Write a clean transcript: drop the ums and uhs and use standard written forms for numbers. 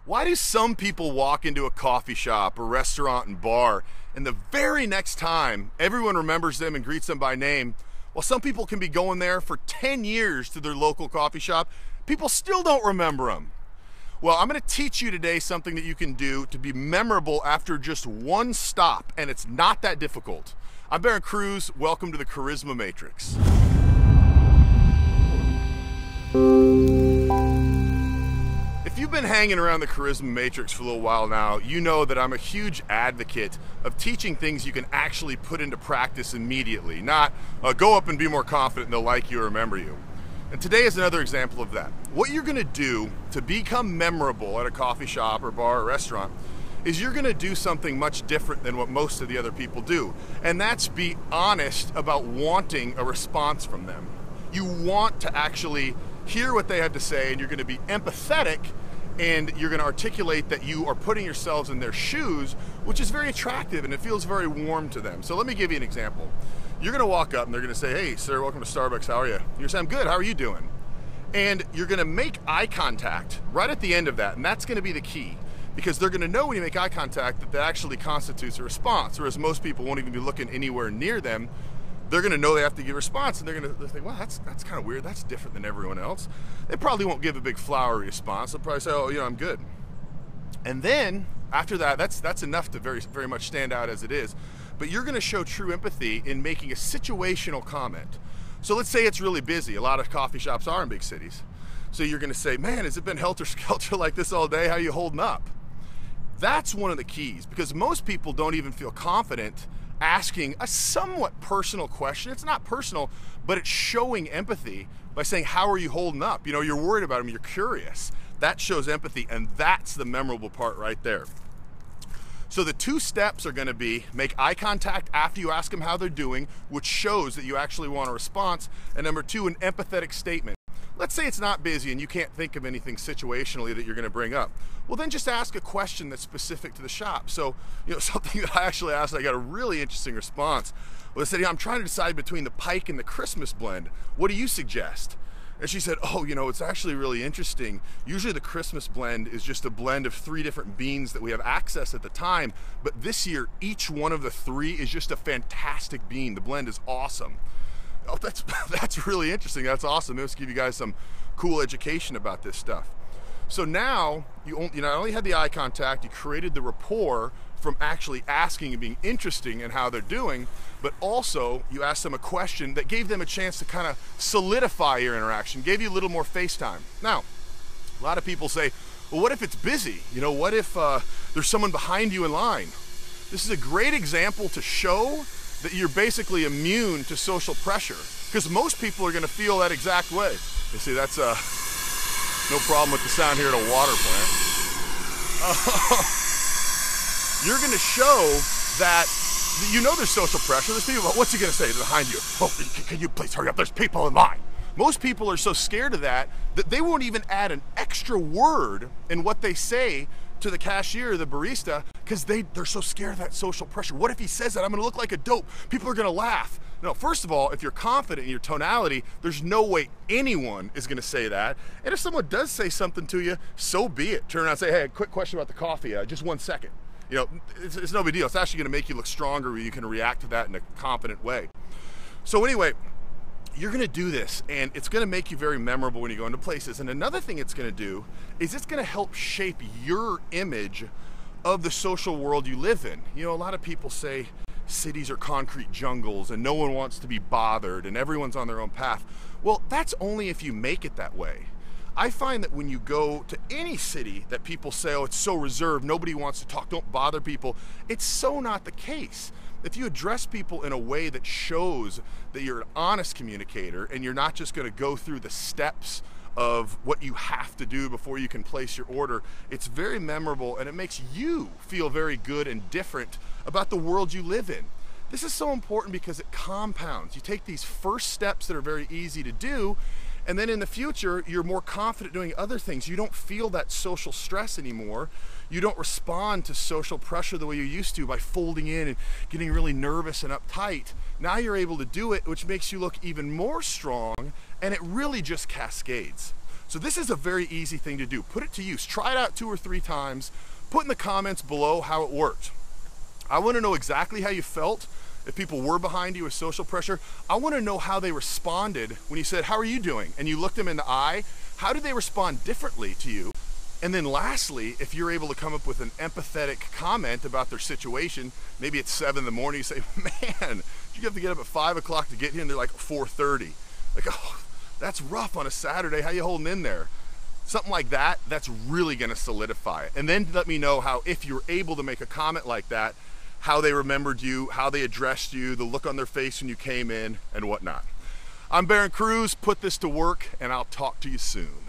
Why do some people walk into a coffee shop or restaurant and bar, and the very next time everyone remembers them and greets them by name, while some people can be going there for 10 years to their local coffee shop, people still don't remember them? Well, I'm going to teach you today something that you can do to be memorable after just one stop, and it's not that difficult. I'm Baron Cruz. Welcome to the Charisma Matrix. If you've been hanging around the Charisma Matrix for a little while now, you know that I'm a huge advocate of teaching things you can actually put into practice immediately, not go up and be more confident and they'll like you or remember you. And today is another example of that. What you're going to do to become memorable at a coffee shop or bar or restaurant is you're going to do something much different than what most of the other people do. And that's be honest about wanting a response from them. You want to actually hear what they have to say, and you're going to be empathetic, and you're going to articulate that you are putting yourselves in their shoes, which is very attractive and it feels very warm to them. So let me give you an example. You're going to walk up and they're going to say, "Hey sir, welcome to Starbucks, how are you?" You're going to say, "I'm good, how are you doing?" And you're going to make eye contact right at the end of that, and that's going to be the key, because they're going to know when you make eye contact that that actually constitutes a response, whereas most people won't even be looking anywhere near them. They're going to know they have to give a response, and they're going to think, "Well, that's kind of weird. That's different than everyone else." They probably won't give a big flowery response. They'll probably say, "Oh, I'm good." And then after that, that's enough to very much stand out as it is. But you're going to show true empathy in making a situational comment. So let's say it's really busy. A lot of coffee shops are in big cities. So you're going to say, "Man, has it been helter-skelter like this all day? How are you holding up?" That's one of the keys, because most people don't even feel confident asking a somewhat personal question. It's not personal, but it's showing empathy by saying, "How are you holding up?" You're worried about them, you're curious. That shows empathy, and that's the memorable part right there. So the two steps are going to be make eye contact after you ask them how they're doing, which shows that you actually want a response, and number two, an empathetic statement. Let's say it's not busy and you can't think of anything situationally that you're going to bring up. Well, then just ask a question that's specific to the shop. So, something that I actually asked, I got a really interesting response. Well, I said, "I'm trying to decide between the Pike and the Christmas blend. What do you suggest?" And she said, "Oh, it's actually really interesting. Usually the Christmas blend is just a blend of 3 different beans that we have access at the time. But this year, each one of the 3 is just a fantastic bean. The blend is awesome." Oh, that's really interesting. That's awesome. Let's give you guys some cool education about this stuff. So now you not only had the eye contact, you created the rapport from actually asking and being interesting in how they're doing, but also you asked them a question that gave them a chance to kind of solidify your interaction, gave you a little more face time. Now, a lot of people say, "Well, what if it's busy? What if there's someone behind you in line?" This is a great example to show that you're basically immune to social pressure, because most people are going to feel that exact way. You see, that's no problem with the sound here at a water plant. You're going to show that there's social pressure. There's people. What's he going to say behind you? "Oh, can you please hurry up? There's people in line." Most people are so scared of that they won't even add an extra word in what they say to the cashier, the barista, because they're so scared of that social pressure. What if he says that? I'm gonna look like a dope. People are gonna laugh. No, first of all, if you're confident in your tonality, there's no way anyone is gonna say that. And if someone does say something to you, so be it. Turn around and say, "Hey, a quick question about the coffee, just 1 second. It's no big deal. It's actually gonna make you look stronger when you can react to that in a confident way. So anyway, you're going to do this, and it's going to make you very memorable when you go into places. And another thing it's going to do is it's going to help shape your image of the social world you live in. A lot of people say cities are concrete jungles and no one wants to be bothered and everyone's on their own path. Well, that's only if you make it that way. I find that when you go to any city that people say, "Oh, it's so reserved, nobody wants to talk, don't bother people," it's so not the case. If you address people in a way that shows that you're an honest communicator and you're not just going to go through the steps of what you have to do before you can place your order, it's very memorable, and it makes you feel very good and different about the world you live in. This is so important because it compounds. You take these first steps that are very easy to do, and then in the future, you're more confident doing other things. You don't feel that social stress anymore. You don't respond to social pressure the way you used to by folding in and getting really nervous and uptight. Now you're able to do it, which makes you look even more strong, and it really just cascades. So this is a very easy thing to do. Put it to use. Try it out 2 or 3 times. Put in the comments below how it worked. I want to know exactly how you felt. If people were behind you with social pressure, I want to know how they responded when you said, "How are you doing?" and you looked them in the eye. How did they respond differently to you? And then lastly, if you're able to come up with an empathetic comment about their situation, maybe it's 7 in the morning, you say, "Man, you have to get up at 5 o'clock to get here," and they're like 4:30. Like, "Oh, that's rough on a Saturday. How you holding in there?" Something like that, that's really gonna solidify it. And then let me know how, if you're able to make a comment like that, how they remembered you, how they addressed you, the look on their face when you came in, and whatnot. I'm Baron Cruz. Put this to work, and I'll talk to you soon.